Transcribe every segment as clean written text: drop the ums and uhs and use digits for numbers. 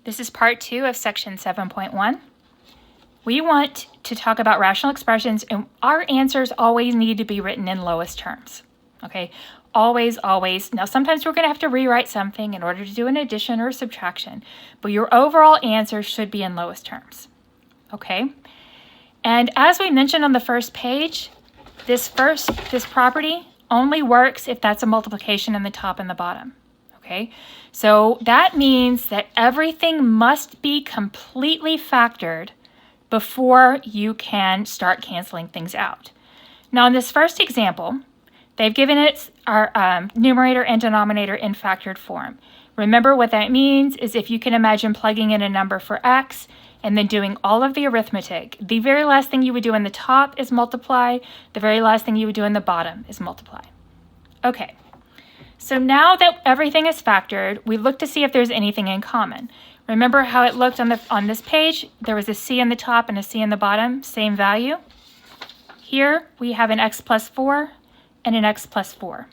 This is part 2 of section 7.1. We want to talk about rational expressions, and our answers always need to be written in lowest terms. Okay, always, always. Now, sometimes we're going to have to rewrite something in order to do an addition or a subtraction, but your overall answer should be in lowest terms. Okay, and as we mentioned on the first page, this property only works if that's a multiplication in the top and the bottom. Okay, so that means that everything must be completely factored before you can start canceling things out. Now, in this first example, they've given it our numerator and denominator in factored form. Remember what that means is if you can imagine plugging in a number for x and then doing all of the arithmetic, the very last thing you would do in the top is multiply, the very last thing you would do in the bottom is multiply. Okay, so now that everything is factored, we look to see if there's anything in common. Remember how it looked on this page? There was a c in the top and a c in the bottom, same value. Here we have an x plus 4 and an x plus 4.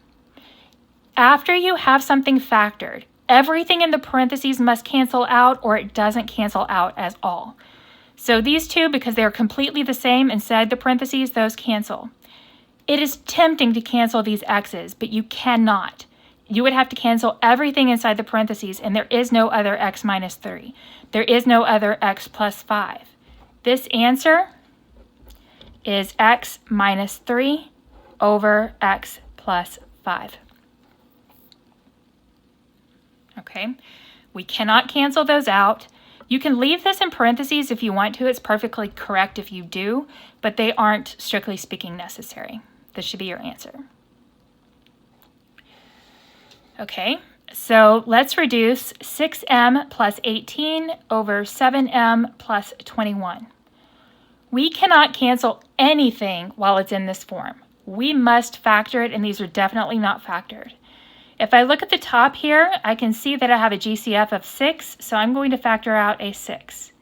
After you have something factored, everything in the parentheses must cancel out or it doesn't cancel out at all. So these two, because they are completely the same inside the parentheses, those cancel. It is tempting to cancel these x's, but you cannot. You would have to cancel everything inside the parentheses, and there is no other x minus 3. There is no other x plus 5. This answer is x minus 3 over x plus 5. Okay, we cannot cancel those out. You can leave this in parentheses if you want to. It's perfectly correct if you do, but they aren't strictly speaking necessary. This should be your answer. Okay, so let's reduce 6m plus 18 over 7m plus 21. We cannot cancel anything while it's in this form. We must factor it, and these are definitely not factored. If I look at the top here, I can see that I have a GCF of 6, so I'm going to factor out a 6.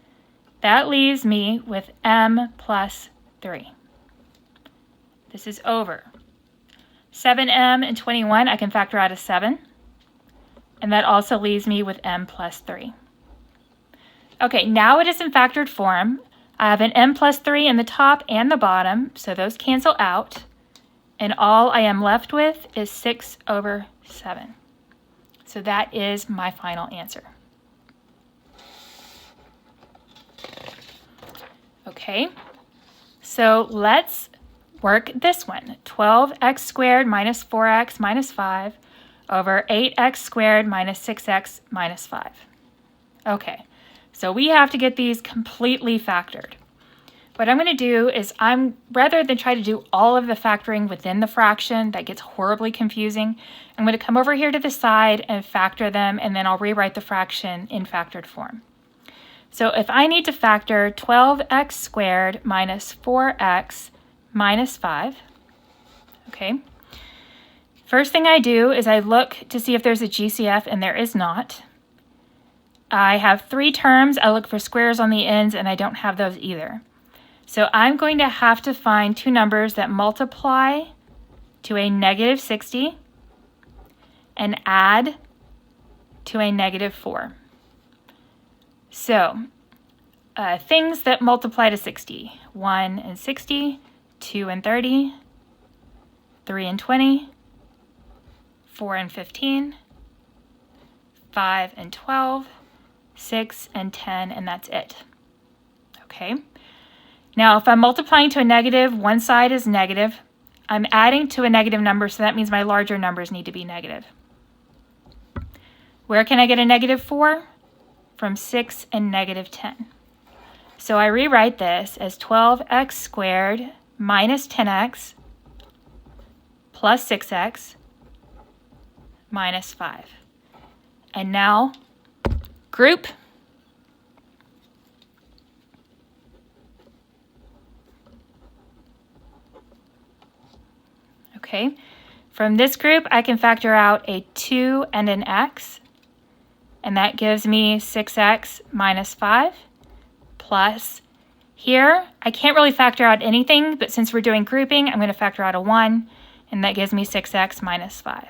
That leaves me with m plus 3. This is over. 7m and 21, I can factor out a 7. And that also leaves me with m plus 3. Okay, now it is in factored form. I have an m plus 3 in the top and the bottom, so those cancel out. And all I am left with is 6 over 7. So that is my final answer. Okay, so let's work this one. 12x squared minus 4x minus 5 over 8x squared minus 6x minus 5. Okay, so we have to get these completely factored. What I'm going to do is rather than try to do all of the factoring within the fraction, that gets horribly confusing, I'm going to come over here to the side and factor them, and then I'll rewrite the fraction in factored form. So if I need to factor 12x squared minus 4x minus 5, okay, first thing I do is I look to see if there's a GCF, and there is not. I have 3 terms. I look for squares on the ends, and I don't have those either. So I'm going to have to find 2 numbers that multiply to a negative 60 and add to a negative 4. So things that multiply to 60, 1 and 60, 2 and 30, 3 and 20, 4 and 15, 5 and 12, 6 and 10, and that's it. Okay. Now, if I'm multiplying to a negative, one side is negative. I'm adding to a negative number, so that means my larger numbers need to be negative. Where can I get a negative 4? From 6 and negative 10. So I rewrite this as 12x squared minus 10x plus 6x minus 5. And now, group. Okay, from this group, I can factor out a 2 and an x, and that gives me 6x minus 5 plus, here, I can't really factor out anything, but since we're doing grouping, I'm going to factor out a 1, and that gives me 6x minus 5.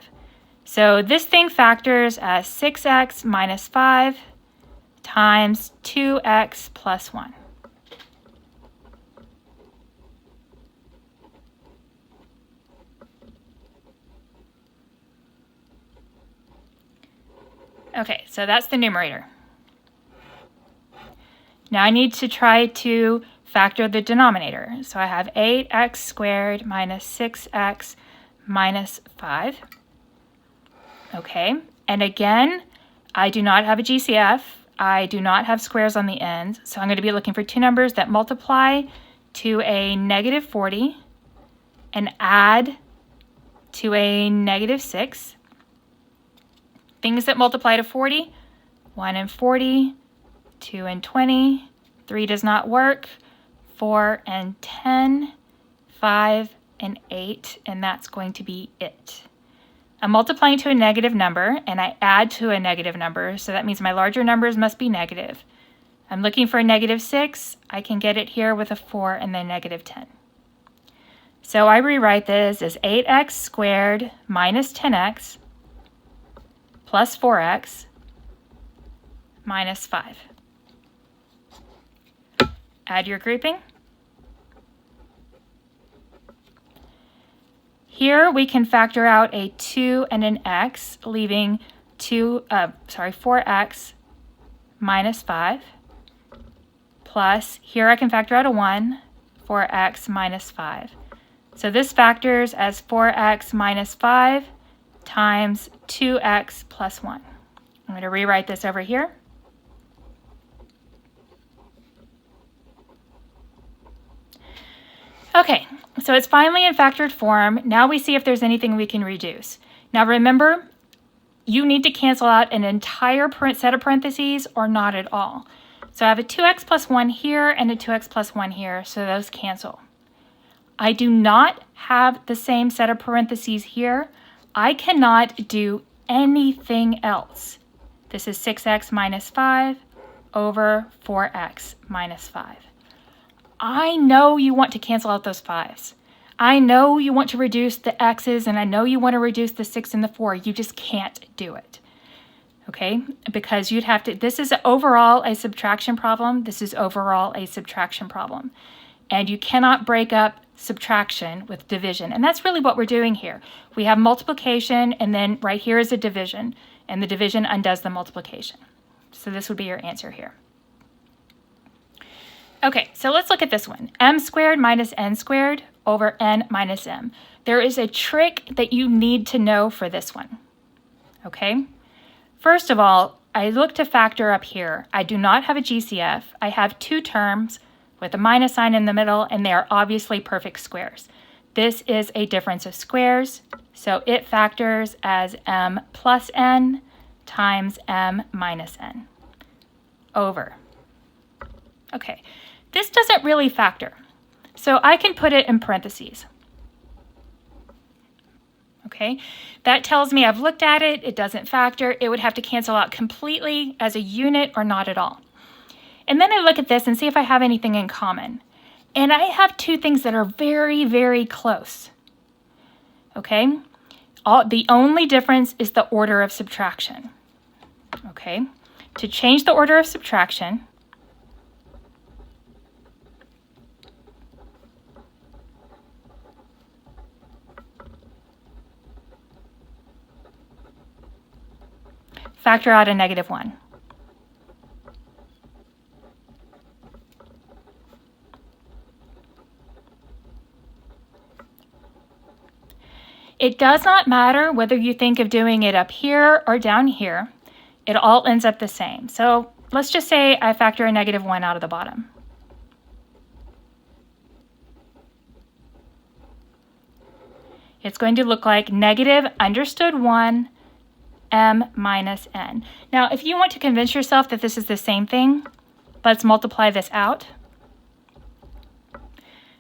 So this thing factors as 6x minus 5 times 2x plus 1. Okay, so that's the numerator. Now I need to try to factor the denominator. So I have 8x squared minus 6x minus 5. Okay, and again, I do not have a GCF. I do not have squares on the ends, so I'm going to be looking for two numbers that multiply to a negative 40 and add to a negative 6. Things that multiply to 40, 1 and 40, 2 and 20, 3 does not work, 4 and 10, 5 and 8, and that's going to be it. I'm multiplying to a negative number, and I add to a negative number, so that means my larger numbers must be negative. I'm looking for a negative 6. I can get it here with a 4 and then negative 10. So I rewrite this as 8x squared minus 10x plus 4x minus 5. Add your grouping. Here we can factor out a 2 and an x, leaving 4x minus 5, plus, here I can factor out a 1, 4x minus 5. So this factors as 4x minus 5 times 2x plus 1. I'm going to rewrite this over here. Okay, so it's finally in factored form. Now we see if there's anything we can reduce. Now remember, you need to cancel out an entire set of parentheses or not at all. So I have a 2x plus 1 here and a 2x plus 1 here, so those cancel. I do not have the same set of parentheses here. I cannot do anything else. This is 6x minus 5 over 4x minus 5. I know you want to cancel out those 5s. I know you want to reduce the x's, and I know you want to reduce the 6 and the 4. You just can't do it, okay? Because you'd have to, this is overall a subtraction problem. This is overall a subtraction problem. And you cannot break up subtraction with division. And that's really what we're doing here. We have multiplication, and then right here is a division, and the division undoes the multiplication. So this would be your answer here. Okay, so let's look at this one. M squared minus n squared over n minus m. There is a trick that you need to know for this one, okay? First of all, I look to factor up here. I do not have a GCF. I have two terms with a minus sign in the middle, and they are obviously perfect squares. This is a difference of squares, so it factors as m plus n times m minus n over. Okay, this doesn't really factor, so I can put it in parentheses. Okay, that tells me I've looked at it, it doesn't factor. It would have to cancel out completely as a unit or not at all. And then I look at this and see if I have anything in common. And I have two things that are very, very close. Okay, the only difference is the order of subtraction. Okay, to change the order of subtraction, factor out a negative 1. It does not matter whether you think of doing it up here or down here. It all ends up the same. So let's just say I factor a negative 1 out of the bottom. It's going to look like negative understood 1 m minus n. Now, if you want to convince yourself that this is the same thing, let's multiply this out.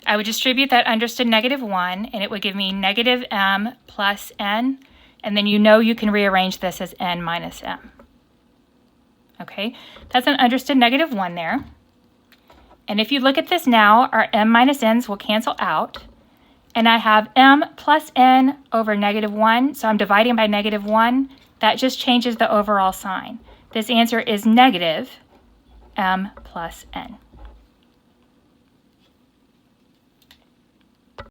I would distribute that understood negative 1, and it would give me negative m plus n, and then you know you can rearrange this as n minus m. Okay, that's an understood negative 1 there. And if you look at this now, our m minus n's will cancel out, and I have m plus n over negative 1, so I'm dividing by negative 1. That just changes the overall sign. This answer is negative m plus n.